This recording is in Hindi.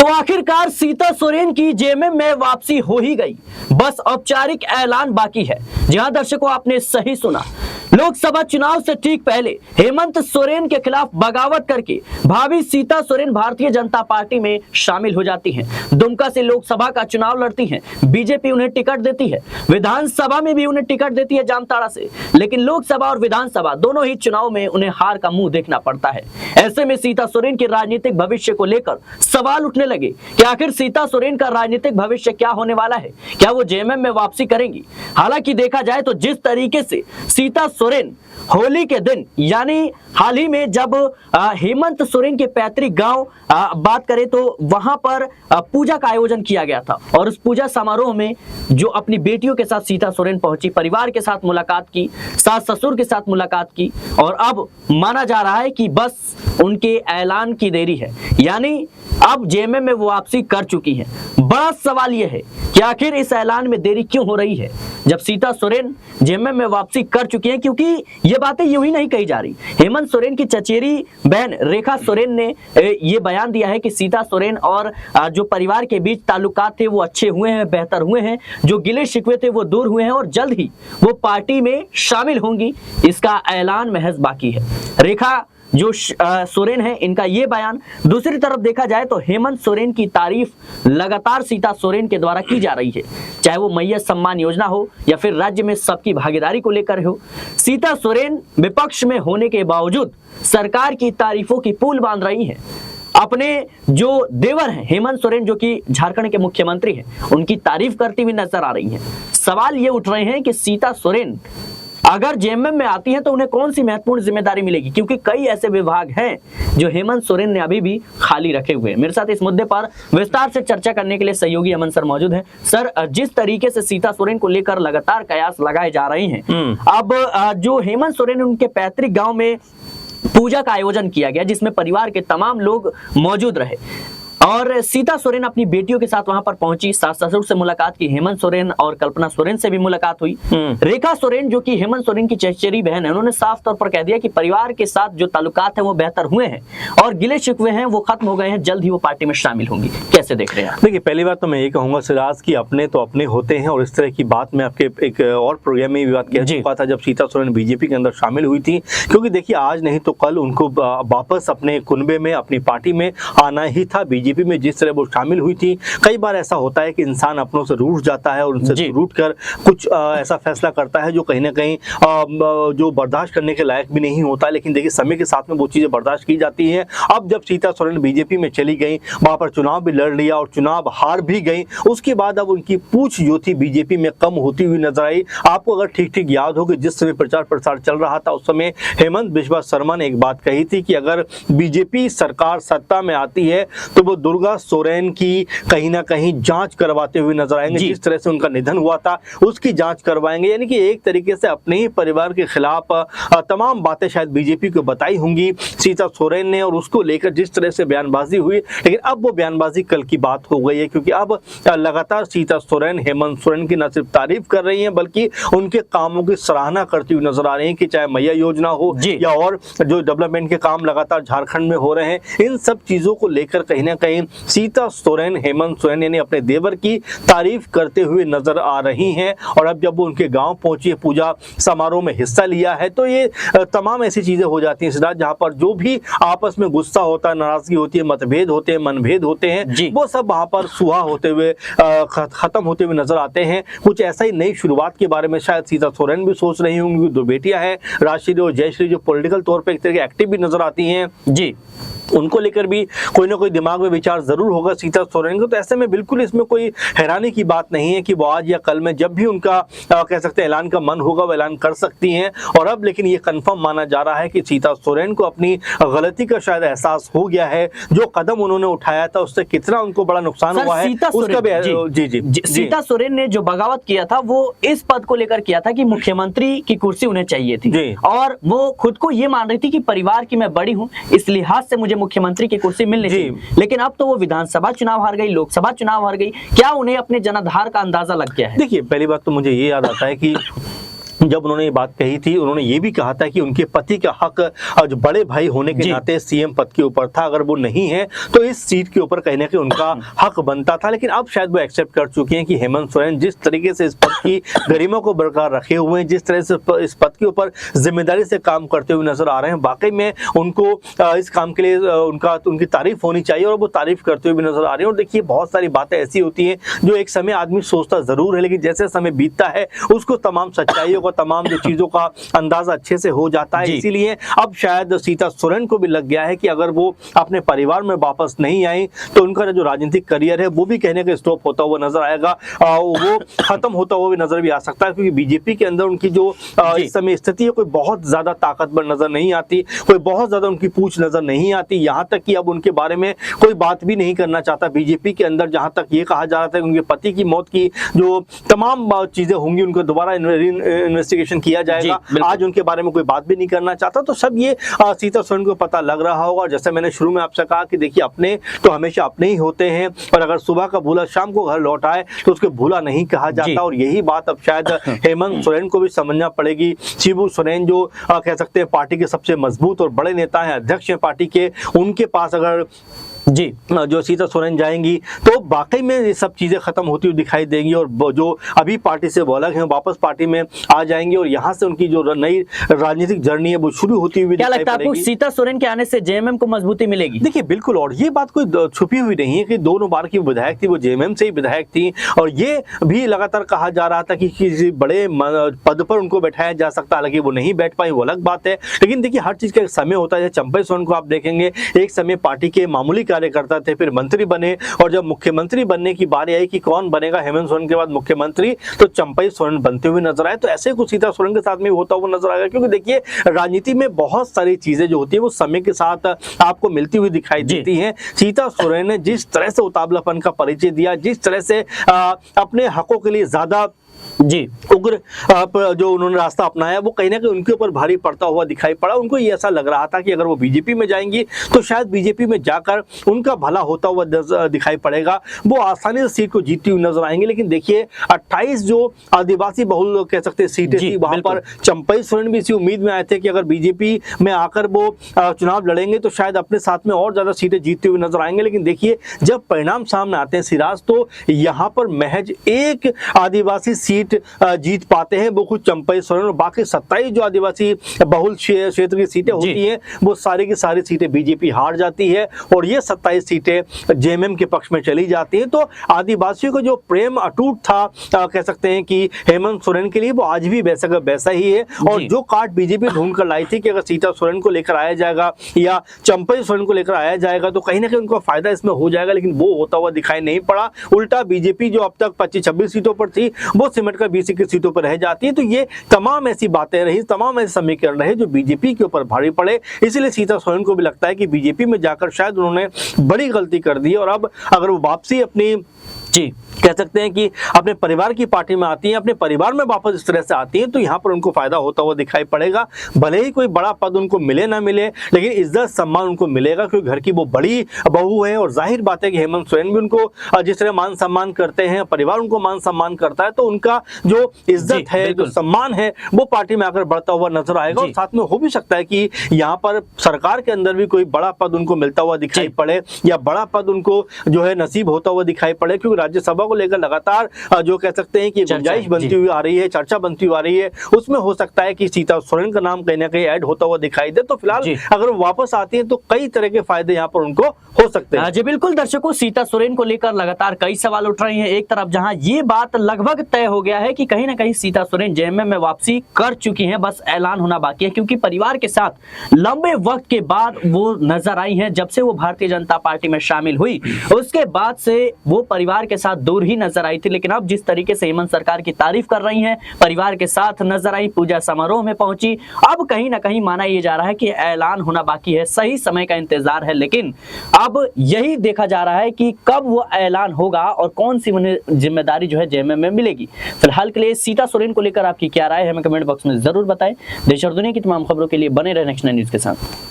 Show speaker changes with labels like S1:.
S1: तो आखिरकार सीता सोरेन की जेएमएम में वापसी हो ही गई, बस औपचारिक ऐलान बाकी है। जी हां दर्शकों, आपने सही सुना। लोकसभा चुनाव से ठीक पहले हेमंत सोरेन के खिलाफ बगावत करके भाभी सीता सोरेन भारतीय जनता पार्टी में शामिल हो जाती हैं। दुमका से लोकसभा का चुनाव लड़ती हैं, बीजेपी उन्हें टिकट देती है, विधानसभा में भी उन्हें टिकट देती है जामताड़ा से, लेकिन लोकसभा और विधानसभा दोनों ही चुनाव में उन्हें हार का मुंह देखना पड़ता है। ऐसे में सीता सोरेन के राजनीतिक भविष्य को लेकर सवाल उठने लगे कि आखिर सीता सोरेन का राजनीतिक भविष्य क्या होने वाला है, क्या वो जेएमएम में वापसी करेंगी। हालांकि देखा जाए तो जिस तरीके से सीता सोरेन होली के दिन यानी हाल ही में जब हेमंत सोरेन के पैतृक गांव बात करें तो वहां पर पूजा का आयोजन किया गया था और उस पूजा समारोह में जो अपनी बेटियों के साथ सीता सोरेन पहुंची, परिवार के साथ मुलाकात की, सास ससुर के साथ मुलाकात की और अब माना जा रहा है कि बस उनके ऐलान की देरी है, यानी अब जेएमएम में वो वापसी कर चुकी है। बड़ा सवाल यह है कि आखिर इस ऐलान में देरी क्यों हो रही है जब सीता सोरेन जेएमएम में वापसी कर चुकी है, क्योंकि ये बातें यूं ही नहीं कही जा रही। हेमंत सोरेन की चचेरी बहन रेखा सोरेन ने ये बयान दिया है कि सीता सोरेन और जो परिवार के बीच ताल्लुकात थे वो अच्छे हुए हैं, बेहतर हुए हैं, जो गिले शिकवे थे वो दूर हुए हैं और जल्द ही वो पार्टी में शामिल होंगी। इसका ऐलान महज बाकी है। रेखा जो सोरेन है इनका ये बयान। दूसरी तरफ देखा जाए तो हेमंत सोरेन की तारीफ लगातार सीता सोरेन के द्वारा की जा रही है, चाहे वो मैया सम्मान योजना हो या फिर राज्य में सबकी भागीदारी को लेकर हो। सीता सोरेन विपक्ष में होने के बावजूद सरकार की तारीफों की पुल बांध रही है। अपने जो देवर हैं हेमंत सोरेन जो कि झारखंड के मुख्यमंत्री हैं, उनकी तारीफ करती हुई नजर आ रही हैं। सवाल ये उठ रहे हैं कि सीता सोरेन अगर जेएमएम में आती हैं तो उन्हें कौन सी महत्वपूर्ण जिम्मेदारी मिलेगी, क्योंकि कई ऐसे विभाग हैं जो हेमंत सोरेन ने अभी भी खाली रखे हुए हैं। मेरे साथ इस मुद्दे पर विस्तार से चर्चा करने के लिए सहयोगी अमन सर मौजूद हैं। सर, जिस तरीके से सीता सोरेन को लेकर लगातार कयास लगाए जा रहे हैं, अब जो हेमंत सोरेन उनके पैतृक गांव में पूजा का आयोजन किया गया जिसमें परिवार के तमाम लोग मौजूद रहे और सीता सोरेन अपनी बेटियों के साथ वहां पर पहुंची, सास ससुर से मुलाकात की, हेमंत सोरेन और कल्पना सोरेन से भी मुलाकात हुई। रेखा सोरेन जो कि हेमंत सोरेन की चचेरी बहन है, उन्होंने साफ तौर पर कह दिया कि परिवार के साथ जो ताल्लुकात है वो बेहतर हुए हैं और गिले शिकवे हैं वो खत्म हो गए हैं, जल्द ही वो पार्टी में शामिल होंगी। कैसे देख रहे हैं?
S2: देखिए, पहली बात तो मैं ये कहूंगा सिराज की अपने तो अपने होते हैं और इस तरह की बात मैं आपके एक और प्रोग्राम में भी बात कह चुका था जब सीता सोरेन बीजेपी के अंदर शामिल हुई थी, क्योंकि देखिए आज नहीं तो कल उनको वापस अपने कुनबे में अपनी पार्टी में आना ही था। बीजेपी में जिस तरह वो शामिल हुई थी, कई बार ऐसा होता है कि इंसान अपनों से रूठ जाता है और उनसे रूठ कर कुछ ऐसा फैसला करता है जो कहीं ना कहीं जो बर्दाश्त करने के लायक भी नहीं होता, लेकिन देखिए समय के साथ में वो चीजें बर्दाश्त की जाती हैं। अब जब सीता सोरेन बीजेपी में चली गई, वहां पर चुनाव भी लड़ लिया और चुनाव हार भी गई, उसके बाद अब उनकी पूछ जो थी बीजेपी में कम होती हुई नजर आई। आपको अगर ठीक ठीक याद हो कि जिस समय प्रचार प्रसार चल रहा था उस समय हेमंत बिस्वा शर्मा ने एक बात कही थी कि अगर बीजेपी सरकार सत्ता में आती है तो वो दुर्गा सोरेन की कहीं ना कहीं जांच करवाते हुए नजर आएंगे। जिस तरह से उनका निधन हुआ था उसकी जांच करवाएंगे, यानी कि एक तरीके से अपने ही परिवार के खिलाफ तमाम बातें शायद बीजेपी को बताई होंगी सीता सोरेन ने और उसको लेकर जिस तरह से बयानबाजी हुई। लेकिन अब वो बयानबाजी कल की बात हो गई है, क्योंकि अब लगातार सीता सोरेन हेमंत सोरेन की न सिर्फ तारीफ कर रही हैं बल्कि उनके कामों की सराहना करती हुई नजर आ रही है कि चाहे मैया योजना हो या और जो डेवलपमेंट के काम लगातार झारखंड में हो रहे हैं, इन सब चीजों को लेकर कहीं ना कहीं सीता सोरेन हेमंत सोरेन यानी अपने देवर की तारीफ करते हुए नजर आ रही हैं। और अब जब वो उनके गांव पहुंची है, पूजा समारोह में हिस्सा लिया है, तो ये तमाम ऐसी चीजें हो जाती हैं सिद्धार्थ जहां पर जो भी आपस में गुस्सा होता है, नाराजगी होती है, मतभेद होते हैं, मनभेद होते हैं, वो सब वहां पर सुहा होते हुए खत्म होते हुए नजर आते हैं। कुछ ऐसा ही नई शुरुआत के बारे में शायद सीता सोरेन भी सोच रही होंगी। दो बेटियां हैं, राजश्री और जयश्री, जो पॉलिटिकल तौर पर एक तरह के एक्टिव भी नजर आती हैं, उनको लेकर भी कोई ना कोई दिमाग में विचार जरूर होगा सीता सोरेन को। तो ऐसे में बिल्कुल इसमें कोई हैरानी की बात नहीं है कि वो आज या कल में जब भी उनका कह सकते हैं ऐलान का मन होगा वो ऐलान कर सकती हैं। और अब लेकिन ये कंफर्म माना जा रहा है कि सीता सोरेन को अपनी गलती का शायद एहसास हो गया है। जो कदम उन्होंने उठाया था उससे कितना उनको बड़ा नुकसान हुआ है उसका भी
S1: सीता सोरेन ने जो बगावत किया था वो इस पद को लेकर किया था कि मुख्यमंत्री की कुर्सी उन्हें चाहिए थी और वो खुद को ये मान रही थी कि परिवार की मैं बड़ी हूँ, इस लिहाज से मुझे मुख्यमंत्री की कुर्सी मिलनी थी। लेकिन अब तो वो विधानसभा चुनाव हार गई, लोकसभा चुनाव हार गई। क्या उन्हें अपने जनाधार का अंदाजा लग गया है?
S2: देखिए, पहली बात तो मुझे ये याद आता है कि जब उन्होंने ये बात कही थी, उन्होंने ये भी कहा था कि उनके पति का हक जो बड़े भाई होने के नाते सीएम पद के ऊपर था, अगर वो नहीं है तो इस सीट के ऊपर कहीं ना कहीं उनका हक बनता था। लेकिन अब शायद वो एक्सेप्ट कर चुके हैं कि हेमंत सोरेन जिस तरीके से इस पद की गरिमा को बरकरार रखे हुए हैं, जिस तरह से इस पद के ऊपर जिम्मेदारी से काम करते हुए नजर आ रहे हैं, वाकई में उनको इस काम के लिए उनकी तारीफ होनी चाहिए और वो तारीफ करते हुए भी नजर आ रहे हैं। और देखिए, बहुत सारी बातें ऐसी होती हैं जो एक समय आदमी सोचता जरूर है, लेकिन जैसे समय बीतता है उसको तमाम सच्चाइयों को, तमाम जो चीजों का अंदाजा अच्छे से हो जाता है। इसीलिए अब शायद सीता सोरेन को भी लग गया है कि अगर वो अपने परिवार में वापस नहीं आई तो उनका जो राजनीतिक करियर है वो भी कहने का स्टॉप होता हुआ नजर आएगा, वो खत्म होता हुआ भी नजर भी आ सकता है, क्योंकि बीजेपी के अंदर उनकी जो इस समय स्थिति है कोई बहुत ज्यादा ताकतवर नजर नहीं आती, कोई बहुत ज्यादा उनकी पूछ नजर नहीं आती। यहां तक कि अब उनके बारे में कोई बात भी नहीं करना चाहता बीजेपी के अंदर। जहां तक ये कहा जा रहा था कि उनके पति की मौत की जो तमाम चीजें होंगी उनको दोबारा इन्वेस्टिगेशन किया जाएगा, आज उनके बारे में कोई बात भी नहीं करना चाहता। तो सब ये सीता सोरेन को पता लग रहा होगा। जैसे मैंने शुरू में आपसे कहा कि देखिए, अपने तो हमेशा अपने ही होते हैं, और अगर सुबह का भूला शाम को घर लौट आए तो उसको भूला नहीं कहा जाता। और यही बात अब शायद हेमंत सोरेन को भी समझना पड़ेगी। शिबू सोरेन जो कह सकते हैं पार्टी के सबसे मजबूत और बड़े नेता हैं, अध्यक्ष हैं पार्टी के, उनके पास अगर जो सीता सोरेन जाएंगी तो वाकई में ये सब चीजें खत्म होती हुई दिखाई देंगी, और जो अभी पार्टी से वो अलग हैं वापस पार्टी में आ जाएंगे, और यहाँ से उनकी जो नई राजनीतिक जर्नी है वो शुरू होती हुई
S1: क्या लगता है आपको? सीता सोरेन के आने से जेएमएम को मजबूती मिलेगी?
S2: देखिए, बिल्कुल, और ये बात कोई छुपी हुई नहीं है कि दोनों बार की विधायक थी वो जेएमएम से ही विधायक थी, और ये भी लगातार कहा जा रहा था कि किसी बड़े पद पर उनको बैठाया जा सकता, हालांकि वो नहीं बैठ पाई, वो अलग बात है। लेकिन देखिए, हर चीज का एक समय होता है। चंपई सोरेन को आप देखेंगे, एक समय पार्टी के मामूली कार्यकर्ता थे, फिर मंत्री बने, और जब मुख्यमंत्री बनने की बारी आई कि कौन बनेगा हेमंत सोरेन के बाद मुख्यमंत्री, तो चंपई सोरेन बनते हुए नजर आए। तो ऐसे कुछ सीता सोरेन के साथ में होता हुआ नजर आएगा, क्योंकि देखिए, राजनीति में बहुत सारी चीजें जो होती है वो समय के साथ आपको मिलती हुई दिखाई देती हैं। सीता सोरेन ने जिस तरह से उतावलापन का परिचय दिया, जिस तरह से अपने हकों के लिए ज्यादा उग्र जो उन्होंने रास्ता अपनाया, वो कहीं ना कहीं उनके ऊपर भारी पड़ता हुआ दिखाई पड़ा। उनको ये ऐसा लग रहा था कि अगर वो बीजेपी में जाएंगी तो शायद बीजेपी में जाकर उनका भला होता हुआ दिखाई पड़ेगा, वो आसानी से सीट को जीतती हुई नजर आएंगे। लेकिन देखिए, 28 जो आदिवासी बहुल कह सकते हैं सीटें थी, वहां पर चंपई सोरेन भी इसी उम्मीद में आए थे कि अगर बीजेपी में आकर वो चुनाव लड़ेंगे तो शायद अपने साथ में और ज्यादा सीटें जीतते हुए नजर आएंगे। लेकिन देखिए, जब परिणाम सामने आते हैं सिराज, तो यहाँ पर महज एक आदिवासी सीट जीत पाते हैं, वो खुद चंपई सोरेन, और बाकी 27 जो आदिवासी बहुल क्षेत्र की सीटें होती हैं वो सारी की सारी सीटें बीजेपी हार जाती है, और ये 27 सीटें जेएमएम के पक्ष में चली जाती हैं। तो आदिवासियों को जो प्रेम अटूट था कह सकते हैं कि हेमंत सोरेन के लिए, वो आज भी वैसा ही है। और जो कार्ड बीजेपी ढूंढ कर लाई थी कि अगर सीता सोरेन को लेकर आया जाएगा या चंपई सोरेन को लेकर आया जाएगा तो कहीं ना कहीं उनको फायदा इसमें हो जाएगा, लेकिन वो होता हुआ दिखाई नहीं पड़ा। उल्टा बीजेपी जो अब तक 25-26 सीटों पर थी वो सिमट कर 20 की सीटों पर रह जाती है। तो ये तमाम ऐसी बातें रही, तमाम ऐसे समीकरण रहे जो बीजेपी के ऊपर भारी पड़े। इसीलिए सीता सोरेन को भी लगता है कि बीजेपी में जाकर शायद उन्होंने बड़ी गलती कर दी, और अब अगर वो वापसी अपनी कह सकते हैं कि अपने परिवार की पार्टी में आती हैं, अपने परिवार में वापस इस तरह से आती हैं, तो यहाँ पर उनको फायदा होता हुआ दिखाई पड़ेगा। भले ही कोई बड़ा पद उनको मिले ना मिले, लेकिन इज्जत सम्मान उनको मिलेगा, क्योंकि घर की वो बड़ी बहू है। और जाहिर बात है कि हेमंत सोरेन भी उनको जिस तरह मान सम्मान करते हैं, परिवार उनको मान सम्मान करता है, तो उनका जो इज्जत है, जो सम्मान है, वो पार्टी में आकर बढ़ता हुआ नजर आएगा। और साथ में हो भी सकता है कि यहाँ पर सरकार के अंदर भी कोई बड़ा पद उनको मिलता हुआ दिखाई पड़े, या बड़ा पद उनको जो है नसीब होता हुआ दिखाई पड़े, क्योंकि राज्यसभा को लेकर लगातार जो कह सकते हैं कि गुंजाइश बनती हुई आ रही है, चर्चा बनती हुई आ रही है, उसमें हो सकता है कि सीता सोरेन का नाम कहीं ना कहीं ऐड होता हुआ दिखाई दे। तो फिलहाल अगर वो वापस आती है तो कई तरह के फायदे यहाँ पर उनको हो सकते हैं।
S1: जी बिल्कुल दर्शकों, सीता सोरेन को लेकर लगातार कई सवाल उठ रहे हैं। एक तरफ जहां ये बात लगभग तय हो गया है कि कहीं ना कहीं सीता सोरेन जेएमएम में वापसी कर चुकी हैं, बस ऐलान होना बाकी है, क्योंकि परिवार के साथ लंबे वक्त के बाद वो नजर आई हैं। जब से वो भारतीय जनता पार्टी में शामिल हुई उसके बाद से वो परिवार के साथ दूर ही नजर आई थी। लेकिन अब जिस तरीके से हेमंत सरकार की तारीफ कर रही हैं, परिवार के साथ नजर आई, पूजा समारोह में पहुंची, अब कहीं ना कहीं माना यह जा रहा है कि ऐलान होना बाकी है, सही समय का इंतजार है। लेकिन अब यही देखा जा रहा है कि कब वो ऐलान होगा और कौन सी उन्हें जिम्मेदारी जो है जेएमएम में मिलेगी। फिलहाल के लिए सीता सोरेन को लेकर आपकी क्या राय है, हमें कमेंट बॉक्स में जरूर बताएं। देश और दुनिया की तमाम खबरों के लिए बने रहे नेक्स्ट 9 न्यूज के साथ।